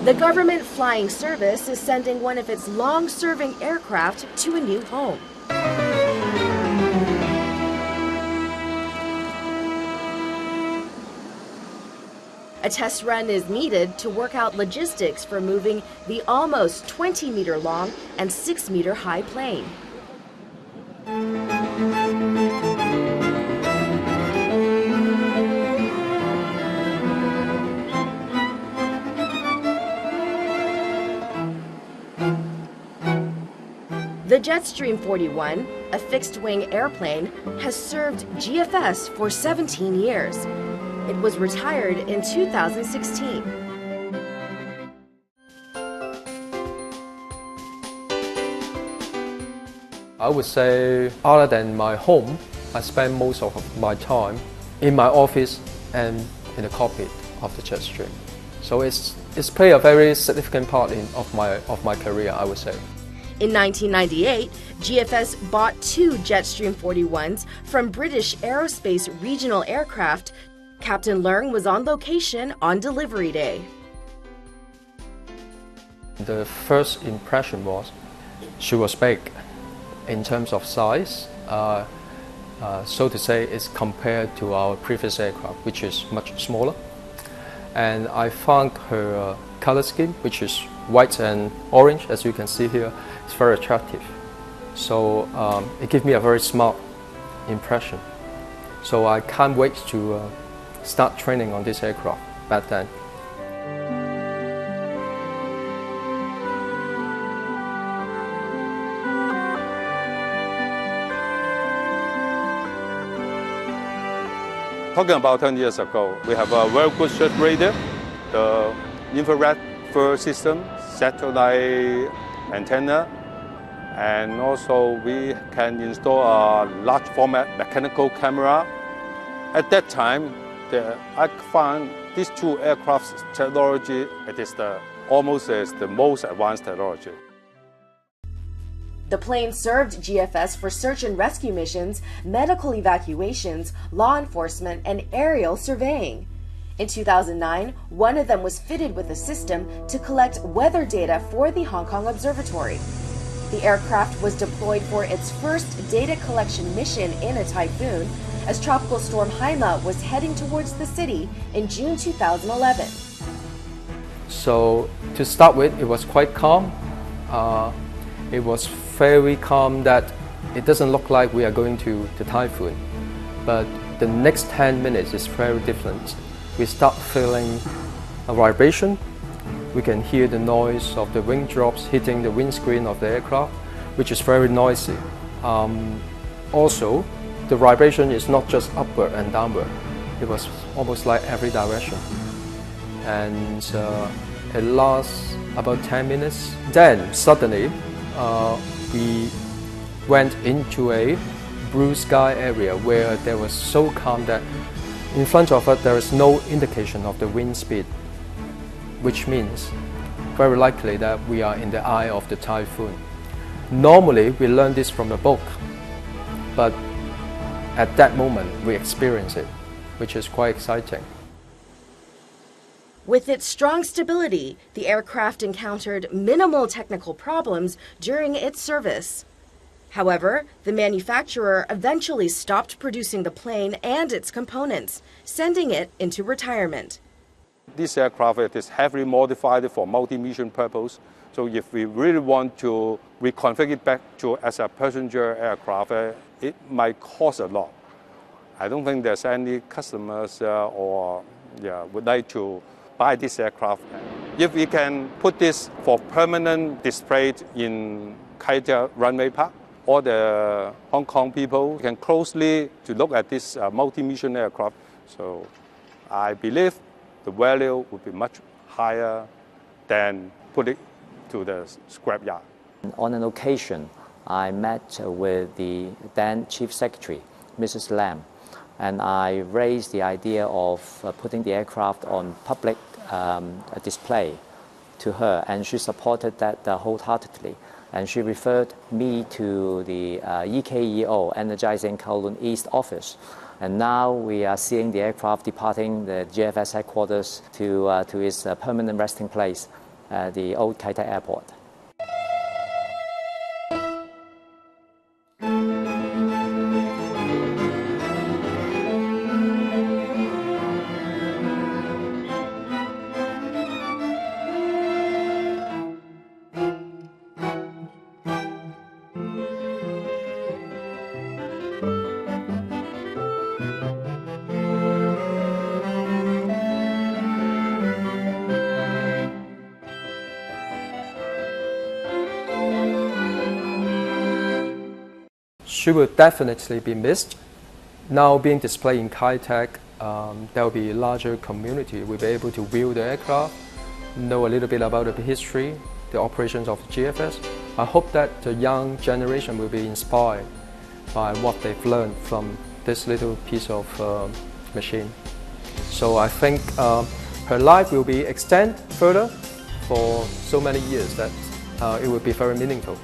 The government flying service is sending one of its long-serving aircraft to a new home. A test run is needed to work out logistics for moving the almost 20-meter-long and 6-meter-high plane. The Jetstream 41, a fixed-wing airplane, has served GFS for 17 years. It was retired in 2016. I would say, other than my home, I spend most of my time in my office and in the cockpit of the Jetstream. So it's played a very significant part of my career, I would say. In 1998, GFS bought 2 Jetstream 41s from British Aerospace Regional Aircraft. Captain Leung was on location on delivery day. The first impression was she was big in terms of size. So to say, it's compared to our previous aircraft, which is much smaller. And I found her color scheme, which is white and orange, as you can see here, is very attractive. So it gave me a very smart impression. So I can't wait to start training on this aircraft back then. Talking about 10 years ago, we have a very good search radar, the infrared first system, satellite antenna, and also we can install a large format mechanical camera. At that time, I found these 2 aircraft technology, it is almost the most advanced technology. The plane served GFS for search and rescue missions, medical evacuations, law enforcement, and aerial surveying. In 2009, one of them was fitted with a system to collect weather data for the Hong Kong Observatory. The aircraft was deployed for its first data collection mission in a typhoon as Tropical Storm Haima was heading towards the city in June 2011. So to start with, it was quite calm. It was very calm that it doesn't look like we are going to the typhoon. But the next 10 minutes is very different. We start feeling a vibration. We can hear the noise of the wing drops hitting the windscreen of the aircraft, which is very noisy. Also, the vibration is not just upward and downward. It was almost like every direction. And it lasts about 10 minutes. Then suddenly, we went into a blue sky area where there was so calm that in front of us there is no indication of the wind speed, which means very likely that we are in the eye of the typhoon. Normally we learn this from a book, but at that moment we experience it, which is quite exciting. With its strong stability, the aircraft encountered minimal technical problems during its service. However, the manufacturer eventually stopped producing the plane and its components, sending it into retirement. This aircraft is heavily modified for multi-mission purpose. So if we really want to reconfigure it back to as a passenger aircraft, it might cost a lot. I don't think there's any customers would like to buy this aircraft. If we can put this for permanent display in Kai Tak Runway Park, all the Hong Kong people can closely to look at this multi-mission aircraft. So I believe the value would be much higher than put it to the scrapyard. On an occasion, I met with the then Chief Secretary, Mrs. Lam, and I raised the idea of putting the aircraft on public display to her, and she supported that wholeheartedly. And she referred me to the EKEO, Energizing Kowloon East office. And now we are seeing the aircraft departing the GFS headquarters to its permanent resting place the old Kai Tak Airport. She will definitely be missed. Now being displayed in Kai Tak, there will be a larger community. We'll be able to view the aircraft, know a little bit about the history, the operations of the GFS. I hope that the young generation will be inspired by what they've learned from this little piece of machine. So I think her life will be extended further for so many years that it will be very meaningful.